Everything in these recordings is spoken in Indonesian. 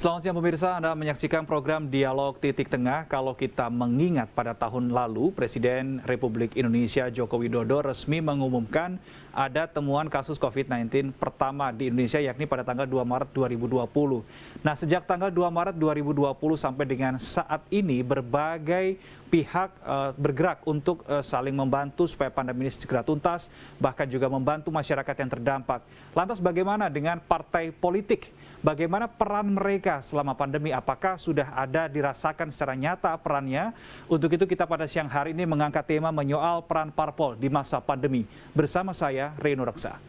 Selamat siang pemirsa, Anda menyaksikan program Dialog Titik Tengah. Kalau kita mengingat pada tahun lalu, Presiden Republik Indonesia Joko Widodo resmi mengumumkan ada temuan kasus COVID-19 pertama di Indonesia, yakni pada tanggal 2 Maret 2020. Nah, sejak tanggal 2 Maret 2020 sampai dengan saat ini, berbagai pihak bergerak untuk saling membantu supaya pandemi ini segera tuntas, bahkan juga membantu masyarakat yang terdampak. Lantas bagaimana dengan partai politik? Bagaimana peran mereka selama pandemi? Apakah sudah ada dirasakan secara nyata perannya? Untuk itu kita pada siang hari ini mengangkat tema menyoal peran parpol di masa pandemi. Bersama saya, Reno Reksa.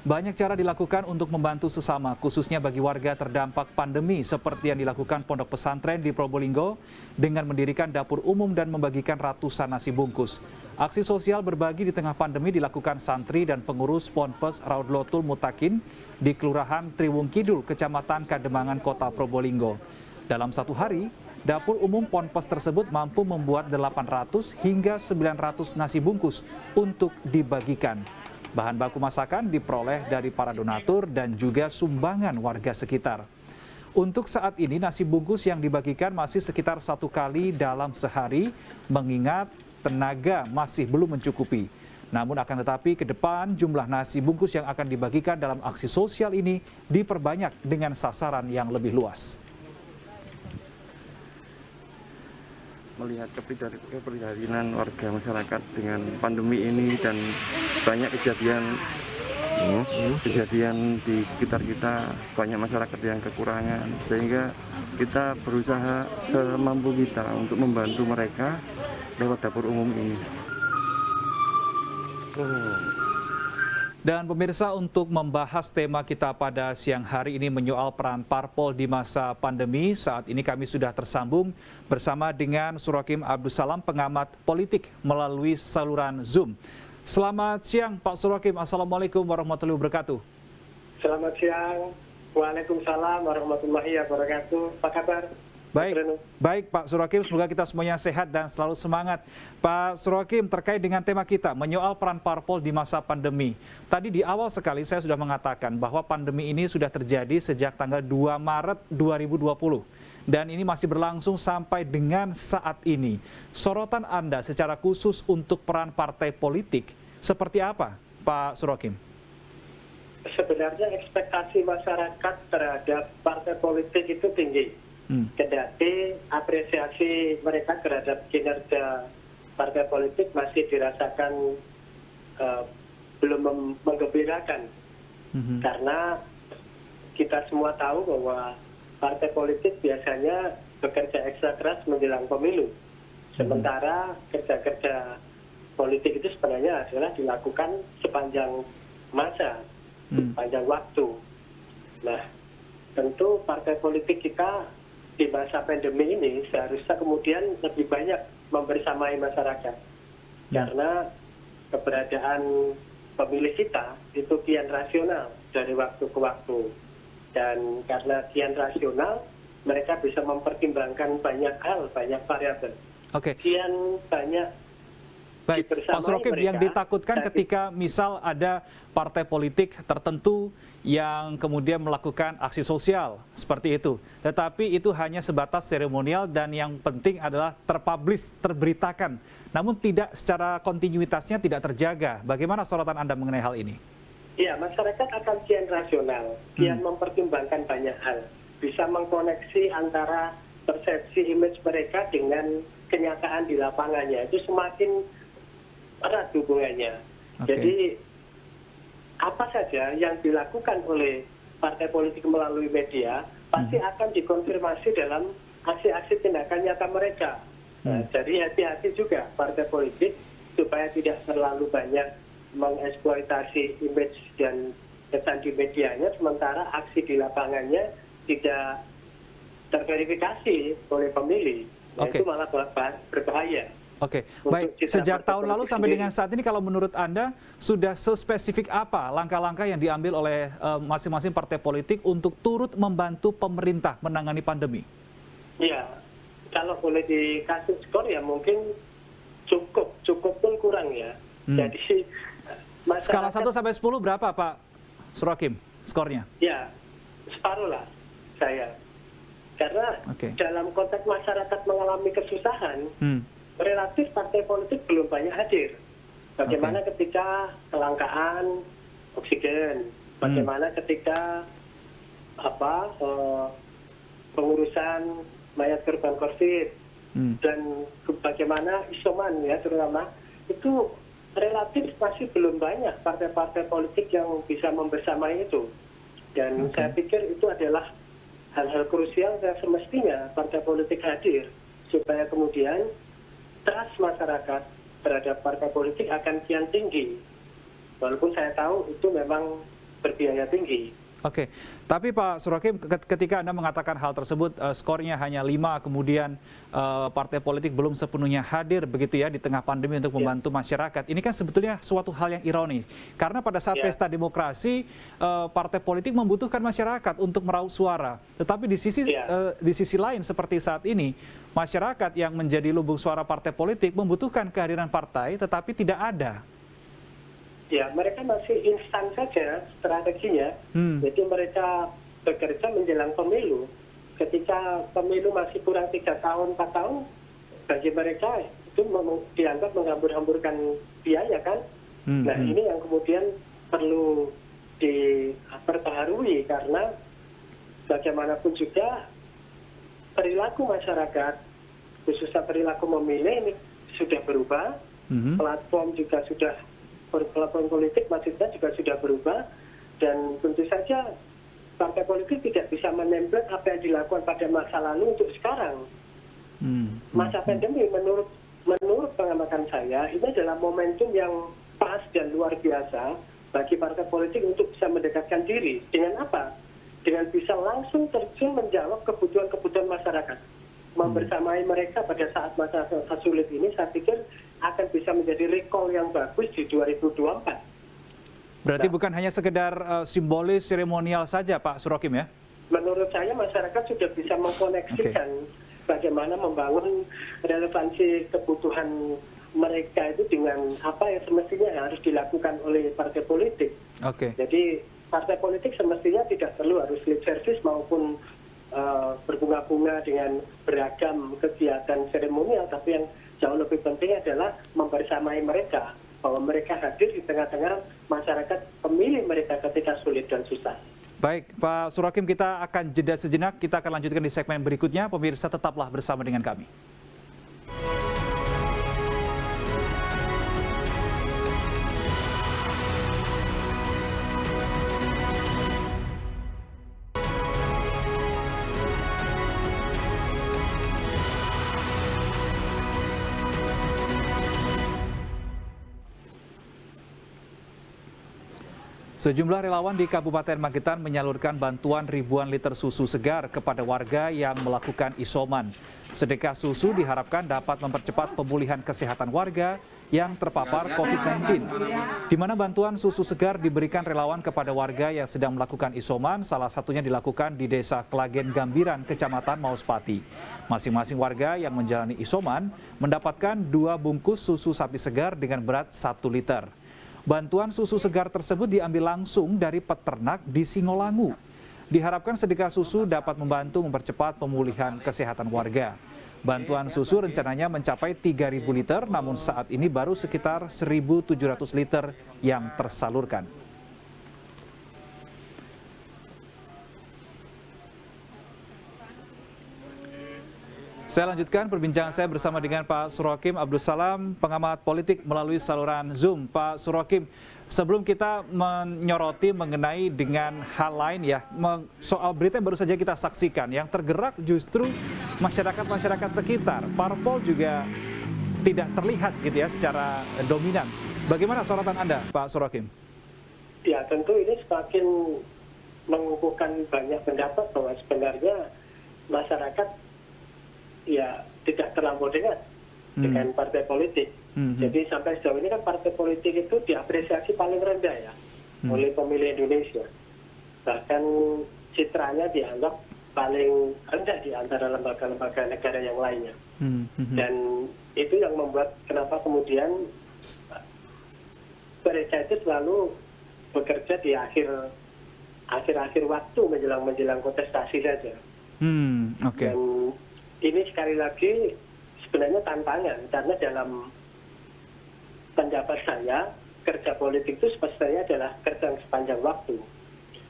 Banyak cara dilakukan untuk membantu sesama, khususnya bagi warga terdampak pandemi, seperti yang dilakukan Pondok Pesantren di Probolinggo dengan mendirikan dapur umum dan membagikan ratusan nasi bungkus. Aksi sosial berbagi di tengah pandemi dilakukan santri dan pengurus Ponpes Raudlotul Mutakin di Kelurahan Triwung Kidul, Kecamatan Kademangan, Kota Probolinggo. Dalam satu hari, dapur umum Ponpes tersebut mampu membuat 800 hingga 900 nasi bungkus untuk dibagikan. Bahan baku masakan diperoleh dari para donatur dan juga sumbangan warga sekitar. Untuk saat ini nasi bungkus yang dibagikan masih sekitar 1 kali dalam sehari, mengingat tenaga masih belum mencukupi. Namun akan tetapi ke depan jumlah nasi bungkus yang akan dibagikan dalam aksi sosial ini diperbanyak dengan sasaran yang lebih luas. Melihat keprihatinan warga masyarakat dengan pandemi ini dan banyak kejadian di sekitar kita, banyak masyarakat yang kekurangan, sehingga kita berusaha semampu kita untuk membantu mereka lewat dapur umum ini. Dan pemirsa, untuk membahas tema kita pada siang hari ini menyoal peran parpol di masa pandemi, saat ini kami sudah tersambung bersama dengan Surakim Abdussalam, pengamat politik melalui saluran Zoom. Selamat siang Pak Surakim, Assalamualaikum warahmatullahi wabarakatuh. Selamat siang, Waalaikumsalam warahmatullahi wabarakatuh. Apa kabar? Baik Pak Surakim, semoga kita semuanya sehat dan selalu semangat. Pak Surakim, terkait dengan tema kita, menyoal peran parpol di masa pandemi. Tadi di awal sekali saya sudah mengatakan bahwa pandemi ini sudah terjadi sejak tanggal 2 Maret 2020. Dan ini masih berlangsung sampai dengan saat ini. Sorotan Anda secara khusus untuk peran partai politik, seperti apa Pak Surakim? Sebenarnya ekspektasi masyarakat terhadap partai politik itu tinggi. Kendati apresiasi mereka terhadap kinerja partai politik masih dirasakan belum menggembirakan. Karena kita semua tahu bahwa partai politik biasanya bekerja ekstra keras menjelang pemilu. Sementara kerja-kerja politik itu sebenarnya adalah dilakukan sepanjang masa, sepanjang waktu. Nah, tentu partai politik kita di masa pandemi ini seharusnya kemudian lebih banyak membersamai masyarakat. Karena keberadaan pemilih kita itu kian rasional dari waktu ke waktu. Dan karena kian rasional, mereka bisa mempertimbangkan banyak hal, banyak variabel. Kian banyak. Baik, Pak Surakim, yang ditakutkan ketika misal ada partai politik tertentu yang kemudian melakukan aksi sosial seperti itu. Tetapi itu hanya sebatas seremonial dan yang penting adalah terpublish, terberitakan. Namun tidak secara kontinuitasnya tidak terjaga. Bagaimana sorotan Anda mengenai hal ini? Ya, masyarakat akan kian rasional, kian mempertimbangkan banyak hal. Bisa mengkoneksi antara persepsi image mereka dengan kenyataan di lapangannya. Itu semakin erat hubungannya. Jadi apa saja yang dilakukan oleh partai politik melalui media pasti akan dikonfirmasi dalam aksi-aksi tindakan nyata mereka. Jadi hati-hati juga partai politik supaya tidak terlalu banyak mengeksploitasi image dan kesan di medianya, sementara aksi di lapangannya tidak terverifikasi oleh pemilih. Itu malah berbahaya. Baik. Sejak tahun lalu sampai dengan saat ini, kalau menurut Anda sudah sespesifik apa langkah-langkah yang diambil oleh masing-masing partai politik untuk turut membantu pemerintah menangani pandemi? Ya, kalau boleh dikasih skor ya mungkin cukup pun kurang ya. Jadi Skala 1 sampai 10 berapa Pak Surakim skornya? Ya, separuh lah saya. Karena dalam konteks masyarakat mengalami kesusahan, relatif partai politik belum banyak hadir. Bagaimana ketika kelangkaan oksigen, bagaimana ketika pengurusan mayat korban COVID, dan bagaimana isoman ya terutama, itu relatif masih belum banyak partai-partai politik yang bisa membersamai itu. Dan saya pikir itu adalah hal-hal krusial yang semestinya partai politik hadir, supaya kemudian trust masyarakat terhadap partai politik akan kian tinggi. Walaupun saya tahu itu memang berbiaya tinggi. Oke, tapi Pak Surakim, ketika Anda mengatakan hal tersebut, skornya hanya 5, kemudian partai politik belum sepenuhnya hadir begitu ya di tengah pandemi untuk membantu masyarakat. Ini kan sebetulnya suatu hal yang ironis, karena pada saat pesta demokrasi, partai politik membutuhkan masyarakat untuk meraup suara. Tetapi di sisi lain seperti saat ini, masyarakat yang menjadi lumbung suara partai politik membutuhkan kehadiran partai, tetapi tidak ada. Ya, mereka masih instan saja strateginya. Jadi mereka bekerja menjelang pemilu. Ketika pemilu masih kurang 3 tahun, 4 tahun, bagi mereka itu dianggap menghambur-hamburkan biaya kan. Nah, ini yang kemudian perlu diperbaharui karena bagaimanapun juga perilaku masyarakat, khususnya perilaku memilih ini sudah berubah. Platform juga platform politik maksudnya juga sudah berubah, dan tentu saja partai politik tidak bisa menempel apa yang dilakukan pada masa lalu untuk sekarang. Masa pandemi menurut pengamatan saya ini adalah momentum yang pas dan luar biasa bagi partai politik untuk bisa mendekatkan diri. Dengan apa? Dengan bisa langsung terjun menjawab kebutuhan masyarakat. Membersamai mereka pada saat masa sulit ini, saya pikir akan bisa menjadi recall yang bagus di 2024. Berarti bukan hanya sekedar simbolis, seremonial saja Pak Surakim ya? Menurut saya masyarakat sudah bisa mengkoneksikan bagaimana membangun relevansi kebutuhan mereka itu dengan apa yang semestinya harus dilakukan oleh partai politik. Jadi partai politik semestinya tidak perlu harus lip service maupun berbunga-bunga dengan beragam kegiatan seremonial, tapi yang jauh lebih penting adalah membersamai mereka, bahwa mereka hadir di tengah-tengah masyarakat pemilih mereka ketika sulit dan susah. Baik, Pak Surakim, kita akan jeda sejenak, kita akan lanjutkan di segmen berikutnya. Pemirsa tetaplah bersama dengan kami. Sejumlah relawan di Kabupaten Magetan menyalurkan bantuan ribuan liter susu segar kepada warga yang melakukan isoman. Sedekah susu diharapkan dapat mempercepat pemulihan kesehatan warga yang terpapar COVID-19. Di mana bantuan susu segar diberikan relawan kepada warga yang sedang melakukan isoman, salah satunya dilakukan di Desa Klagen Gambiran, Kecamatan Mauspati. Masing-masing warga yang menjalani isoman mendapatkan 2 bungkus susu sapi segar dengan berat 1 liter. Bantuan susu segar tersebut diambil langsung dari peternak di Singolangu. Diharapkan sedekah susu dapat membantu mempercepat pemulihan kesehatan warga. Bantuan susu rencananya mencapai 3.000 liter, namun saat ini baru sekitar 1.700 liter yang tersalurkan. Saya lanjutkan perbincangan saya bersama dengan Pak Surakim Abdul Salam, pengamat politik melalui saluran Zoom. Pak Surakim, sebelum kita menyoroti mengenai dengan hal lain ya, soal berita yang baru saja kita saksikan, yang tergerak justru masyarakat-masyarakat sekitar. Parpol juga tidak terlihat gitu ya secara dominan. Bagaimana sorotan Anda, Pak Surakim? Ya, tentu ini semakin mengukuhkan banyak pendapat bahwa sebenarnya masyarakat ya tidak terlampau dekat dengan partai politik. Jadi sampai sejauh ini kan partai politik itu diapresiasi paling rendah ya oleh pemilih Indonesia. Bahkan citranya dianggap paling rendah di antara lembaga-lembaga negara yang lainnya. Dan itu yang membuat kenapa kemudian mereka itu selalu bekerja di akhir waktu menjelang kontestasi saja. Oke. Dan ini sekali lagi sebenarnya tantangan, karena dalam pendapat saya kerja politik itu sebenarnya adalah kerja yang sepanjang waktu.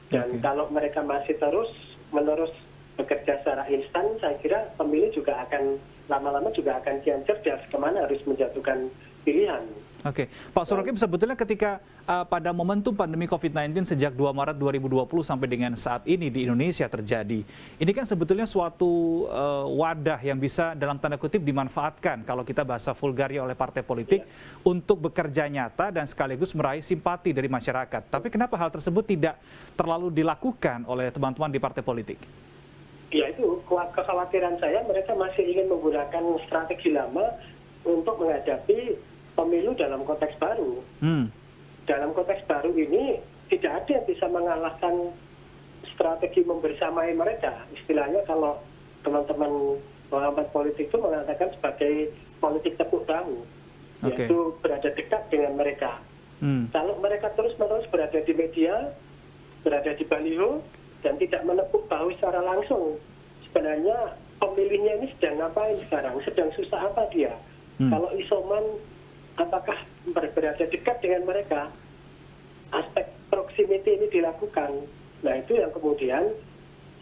Dan kalau mereka masih terus-menerus bekerja secara instan, saya kira pemilih juga akan lama-lama juga akan kian cerdas kemana harus menjatuhkan pilihan. Oke, Pak Surokim, sebetulnya ketika pada momentum pandemi COVID-19 sejak 2 Maret 2020 sampai dengan saat ini di Indonesia terjadi, ini kan sebetulnya suatu wadah yang bisa dalam tanda kutip dimanfaatkan kalau kita bahasa vulgarnya oleh partai politik untuk bekerja nyata dan sekaligus meraih simpati dari masyarakat. Tapi kenapa hal tersebut tidak terlalu dilakukan oleh teman-teman di partai politik? Ya itu, kekhawatiran saya mereka masih ingin menggunakan strategi lama untuk menghadapi pemilu dalam konteks baru. Dalam konteks baru ini tidak ada yang bisa mengalahkan strategi membersamai mereka. Istilahnya kalau teman-teman pengamat politik itu mengatakan sebagai politik tepuk bahu, yaitu berada dekat dengan mereka. Kalau mereka terus-menerus berada di media, berada di baliho, dan tidak menepuk bahu secara langsung, sebenarnya pemilihnya ini sedang ngapain sekarang? Sedang susah apa dia? Kalau isoman, apakah berada dekat dengan mereka? Aspek proximity ini dilakukan. Nah, itu yang kemudian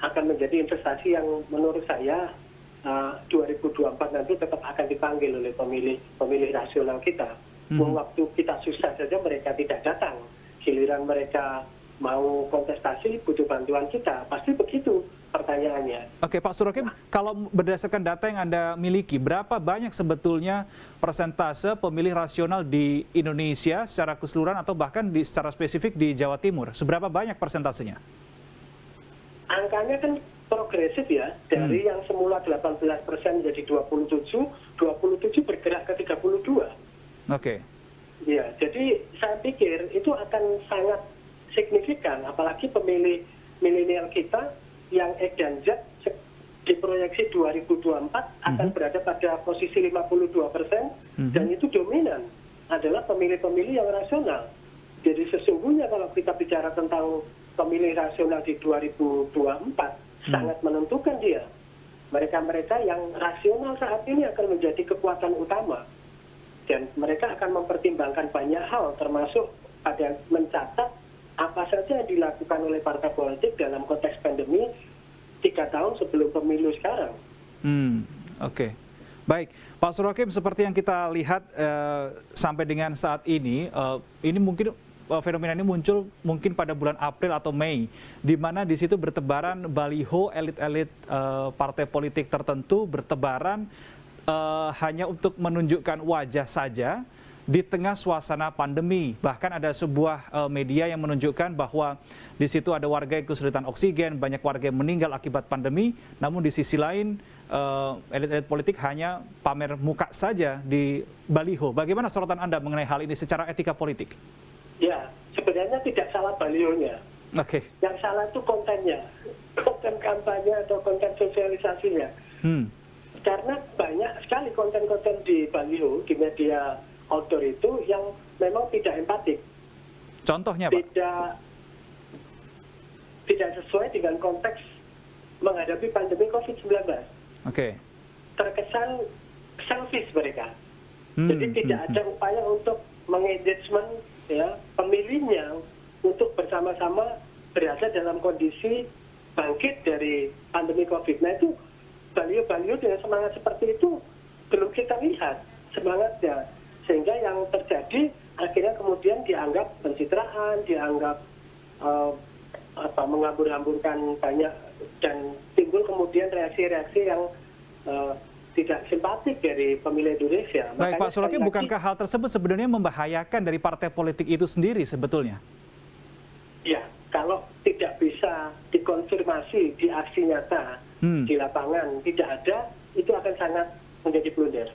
akan menjadi investasi yang menurut saya 2024 nanti tetap akan dipanggil oleh pemilih rasional kita. Waktu kita susah saja mereka tidak datang. Giliran mereka mau kontestasi butuh bantuan kita. Pasti begitu pertanyaannya. Oke, Pak Surokim, kalau berdasarkan data yang Anda miliki, berapa banyak sebetulnya persentase pemilih rasional di Indonesia secara keseluruhan atau bahkan secara spesifik di Jawa Timur? Seberapa banyak persentasenya? Angkanya kan progresif ya, dari yang semula 18% menjadi 27 bergerak ke 32. Oke. Ya, jadi saya pikir itu akan sangat signifikan, apalagi pemilih milenial kita yang X dan Z diproyeksi 2024 akan berada pada posisi 52%, dan itu dominan adalah pemilih-pemilih yang rasional. Jadi sesungguhnya kalau kita bicara tentang pemilih rasional di 2024, sangat menentukan dia. Mereka-mereka yang rasional saat ini akan menjadi kekuatan utama. Dan mereka akan mempertimbangkan banyak hal, termasuk pada mencatat apa saja yang dilakukan oleh partai politik dalam konteks pandemi 3 tahun sebelum pemilu sekarang. Oke. Baik, Pak Surokim, seperti yang kita lihat sampai dengan saat ini mungkin fenomena ini muncul mungkin pada bulan April atau Mei, di mana di situ bertebaran baliho elit-elit partai politik tertentu, bertebaran hanya untuk menunjukkan wajah saja di tengah suasana pandemi. Bahkan ada sebuah media yang menunjukkan bahwa di situ ada warga yang kesulitan oksigen, banyak warga yang meninggal akibat pandemi, namun di sisi lain elit-elit politik hanya pamer muka saja di baliho. Bagaimana sorotan Anda mengenai hal ini secara etika politik? Ya, sebenarnya tidak salah balihonya. Oke. Yang salah itu kontennya, konten kampanye atau konten sosialisasinya. Karena banyak sekali konten-konten di baliho, di media outdoor itu yang memang tidak empatik. Contohnya, Pak? Tidak sesuai dengan konteks menghadapi pandemi COVID-19. Oke. Terkesan selfish mereka. Jadi tidak ada upaya untuk mengengagement ya pemilihnya untuk bersama-sama berada dalam kondisi bangkit dari pandemi COVID. Nah itu baliho-baliho dengan semangat seperti itu belum kita lihat semangatnya. Sehingga yang terjadi akhirnya kemudian dianggap pencitraan, dianggap mengambur-amburkan banyak, dan timbul kemudian reaksi-reaksi yang tidak simpatik dari pemilih Indonesia. Baik, Pak Surokim, bukankah hal tersebut sebenarnya membahayakan dari partai politik itu sendiri sebetulnya? Ya, kalau tidak bisa dikonfirmasi di aksi nyata, di lapangan tidak ada, itu akan sangat menjadi blunder.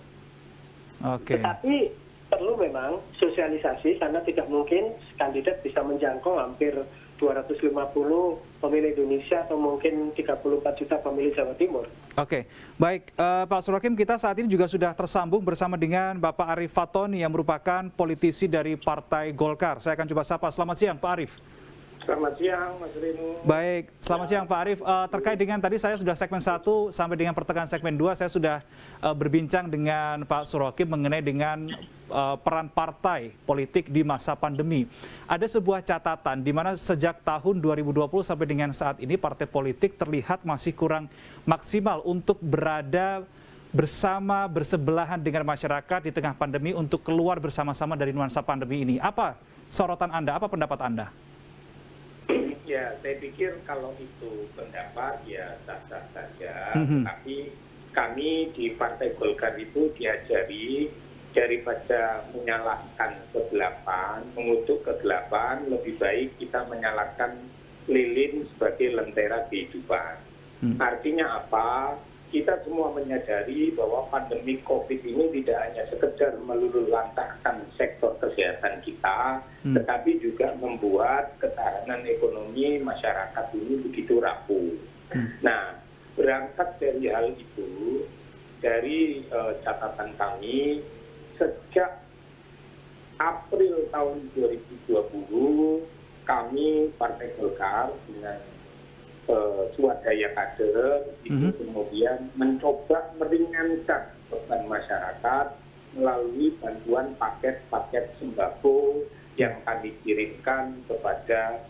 Tetapi perlu memang sosialisasi, karena tidak mungkin kandidat bisa menjangkau hampir 250 pemilih Indonesia atau mungkin 34 juta pemilih Jawa Timur. Oke, baik Pak Surokim, kita saat ini juga sudah tersambung bersama dengan Bapak Arief Fatoni yang merupakan politisi dari Partai Golkar. Saya akan coba sapa. Selamat siang Pak Arief. Selamat siang Mas Rinu. Baik, selamat siang Pak Arief. Terkait dengan tadi saya sudah segmen 1 sampai dengan pertengahan segmen 2, saya sudah berbincang dengan Pak Surokim mengenai dengan peran partai politik di masa pandemi. Ada sebuah catatan di mana sejak tahun 2020 sampai dengan saat ini partai politik terlihat masih kurang maksimal untuk berada bersama, bersebelahan dengan masyarakat di tengah pandemi untuk keluar bersama-sama dari nuansa pandemi ini. Apa sorotan Anda, apa pendapat Anda? Ya, saya pikir kalau itu pendapat ya sah-sah saja. Tapi kami di Partai Golkar itu diajari daripada menyalahkan kegelapan, mengutuk kegelapan, lebih baik kita menyalakan lilin sebagai lentera kehidupan. Artinya apa? Kita semua menyadari bahwa pandemi COVID ini tidak hanya sekedar meluluhlantahkan sektor kesehatan kita, tetapi juga membuat ketahanan ekonomi masyarakat ini begitu rapuh. Nah, berangkat dari hal itu, dari catatan kami, sejak April tahun 2020, kami Partai Golkar dengan swadaya kader itu kemudian mencoba meringankan beban masyarakat melalui bantuan paket-paket sembako yang kami kirimkan kepada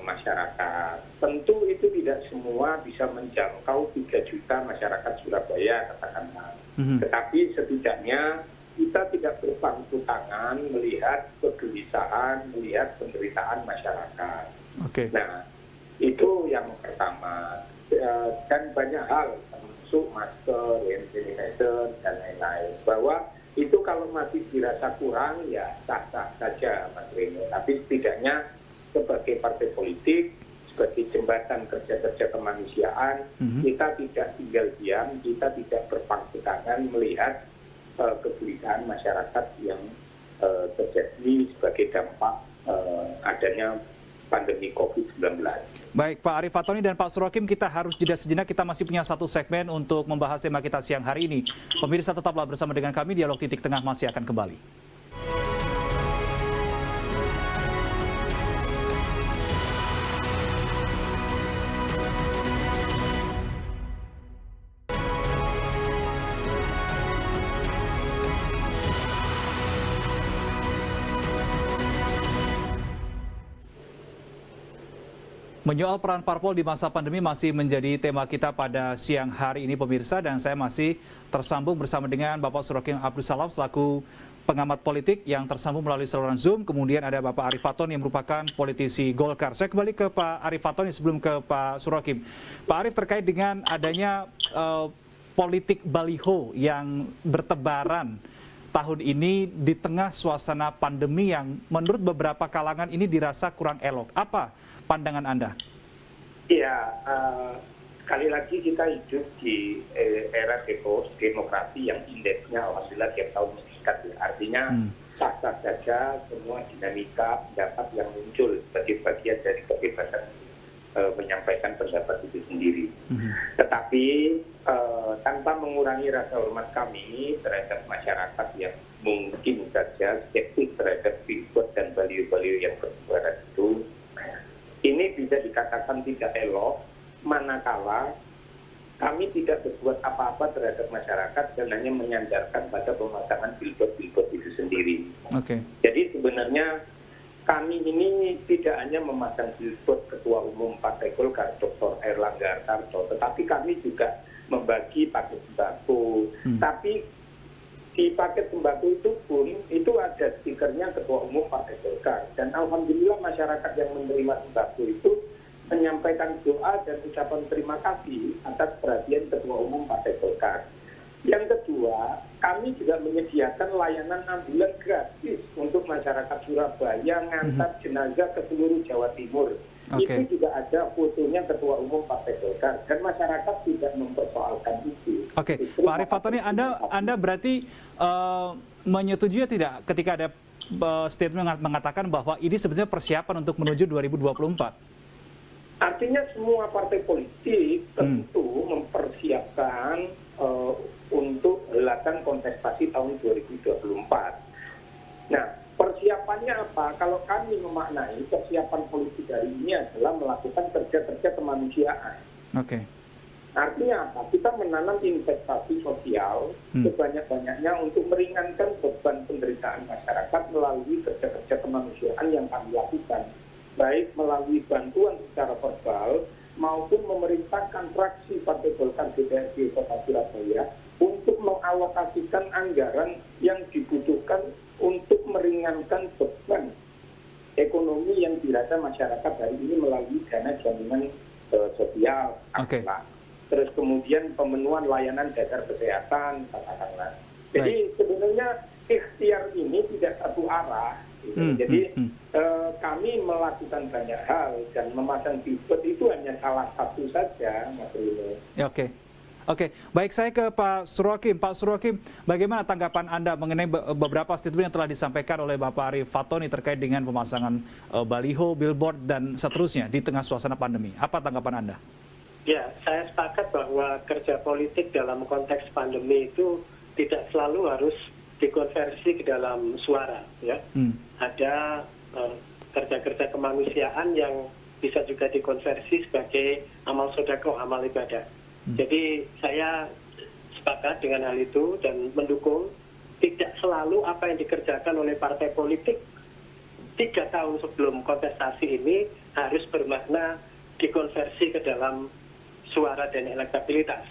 masyarakat. Tentu itu tidak semua bisa menjangkau 3 juta masyarakat Surabaya katakanlah. Tetapi setidaknya kita tidak berpangku tangan melihat kegelisahan, melihat penderitaan masyarakat. Nah, itu yang pertama. Dan banyak hal termasuk masker, hand sanitizer, dan lain-lain. Bahwa itu kalau masih dirasa kurang ya sah-sah saja Mas Reno. Tapi setidaknya sebagai partai politik, sebagai jembatan kerja-kerja kemanusiaan, kita tidak tinggal diam, kita tidak berpangku tangan melihat kegelisahan masyarakat yang terjadi sebagai dampak adanya pandemi COVID-19. Baik, Pak Arief Fatoni dan Pak Surokim, kita harus jeda sejenak. Kita masih punya satu segmen untuk membahas tema kita siang hari ini. Pemirsa tetaplah bersama dengan kami, Dialog Titik Tengah masih akan kembali. Menyoal peran parpol di masa pandemi masih menjadi tema kita pada siang hari ini pemirsa, dan saya masih tersambung bersama dengan Bapak Surokim Abdussalam selaku pengamat politik yang tersambung melalui saluran Zoom. Kemudian ada Bapak Arief Fatoni yang merupakan politisi Golkar. Saya kembali ke Pak Arief Fatoni sebelum ke Pak Surokim. Pak Arief, terkait dengan adanya politik baliho yang bertebaran tahun ini di tengah suasana pandemi yang menurut beberapa kalangan ini dirasa kurang elok. Apa pandangan Anda? Iya, sekali lagi kita hidup di era demokrasi yang indeksnya alhamdulillah tiap tahun meningkat. Artinya sah-sah saja semua dinamika pendapat yang muncul sebagai bagian dari kebebasan menyampaikan pendapat itu sendiri. Tetapi tanpa mengurangi rasa hormat kami terhadap masyarakat yang mungkin saja skeptis terhadap billboard dan baliho-baliho yang bertebaran itu, ini bisa dikatakan tidak elok manakala kami tidak berbuat apa-apa terhadap masyarakat dan hanya menyandarkan pada pemasangan billboard-billboard itu sendiri. Jadi sebenarnya kami ini tidak hanya memasang billboard Ketua Umum Partai Golkar Dr. Erlangga Hartarto, tetapi kami juga membagi paket sembako. Tapi di paket sembako itu pun itu ada stikernya Ketua Umum Partai Golkar, dan alhamdulillah masyarakat yang menerima sembako itu menyampaikan doa dan ucapan terima kasih atas perhatian Ketua Umum Partai Golkar. Yang kedua, kami juga menyediakan layanan ambulan gratis untuk masyarakat Surabaya ngantar jenazah ke seluruh Jawa Timur. Itu juga ada fotonya Ketua Umum Partai Golkar, dan masyarakat tidak mempersoalkan itu. Pak Arief Fatoni, Anda berarti menyetujui tidak ketika ada statement mengatakan bahwa ini sebenarnya persiapan untuk menuju 2024. Artinya semua partai politik tentu mempersiapkan untuk helatan kontestasi tahun 2024. Nah, persiapannya apa? Kalau kami memaknai persiapan politik hari ini adalah melakukan kerja-kerja kemanusiaan. Oke. Artinya apa? Kita menanam investasi sosial sebanyak-banyaknya untuk meringankan beban penderitaan masyarakat melalui kerja-kerja kemanusiaan yang kami lakukan. Baik melalui bantuan secara verbal maupun memerintahkan fraksi Partai Golkar DPRD Kota Surabaya untuk mengalokasikan anggaran yang dibutuhkan untuk meringankan beban ekonomi yang dirasa masyarakat hari ini melalui dana jaminan sosial. Oke. Terus kemudian pemenuhan layanan dasar kesehatan, katakanlah. Jadi sebenarnya ikhtiar ini tidak satu arah. Gitu. Jadi kami melakukan banyak hal dan memasang billboard itu hanya salah satu saja, Mas Rino. Oke. Oke, baik, saya ke Pak Surhakim. Pak Surhakim, bagaimana tanggapan Anda mengenai beberapa statement yang telah disampaikan oleh Bapak Arief Fatoni terkait dengan pemasangan baliho, billboard, dan seterusnya di tengah suasana pandemi? Apa tanggapan Anda? Ya, saya sepakat bahwa kerja politik dalam konteks pandemi itu tidak selalu harus dikonversi ke dalam suara. Ya. Ada kerja-kerja kemanusiaan yang bisa juga dikonversi sebagai amal sedekah, amal ibadah. Jadi saya sepakat dengan hal itu dan mendukung tidak selalu apa yang dikerjakan oleh partai politik 3 tahun sebelum kontestasi ini harus bermakna dikonversi ke dalam suara dan elektabilitas.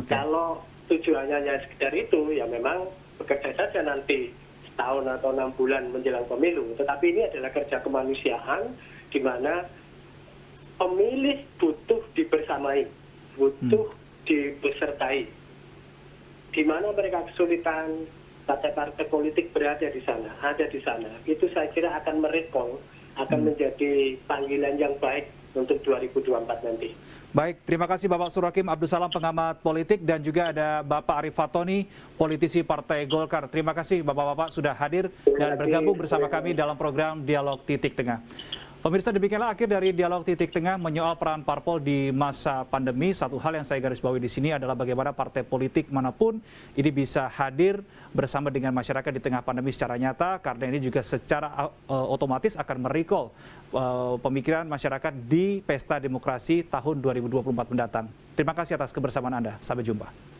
Kalau tujuannya hanya sekedar itu, ya memang bekerja saja nanti setahun atau 6 bulan menjelang pemilu. Tetapi ini adalah kerja kemanusiaan di mana pemilih butuh dibersamai, butuh dibesertai. Di mana mereka kesulitan, partai-partai politik berada di sana, ada di sana. Itu saya kira akan merekol, akan menjadi panggilan yang baik untuk 2024 nanti. Baik, terima kasih Bapak Surhakim Abdul Salam, pengamat politik, dan juga ada Bapak Arief Fatoni, politisi Partai Golkar. Terima kasih Bapak-Bapak sudah hadir dan bergabung bersama kami dalam program Dialog Titik Tengah. Pemirsa, demikianlah akhir dari Dialog Titik Tengah menyoal peran parpol di masa pandemi. Satu hal yang saya garis bawahi di sini adalah bagaimana partai politik manapun ini bisa hadir bersama dengan masyarakat di tengah pandemi secara nyata, karena ini juga secara otomatis akan merecall pemikiran masyarakat di pesta demokrasi tahun 2024 mendatang. Terima kasih atas kebersamaan Anda. Sampai jumpa.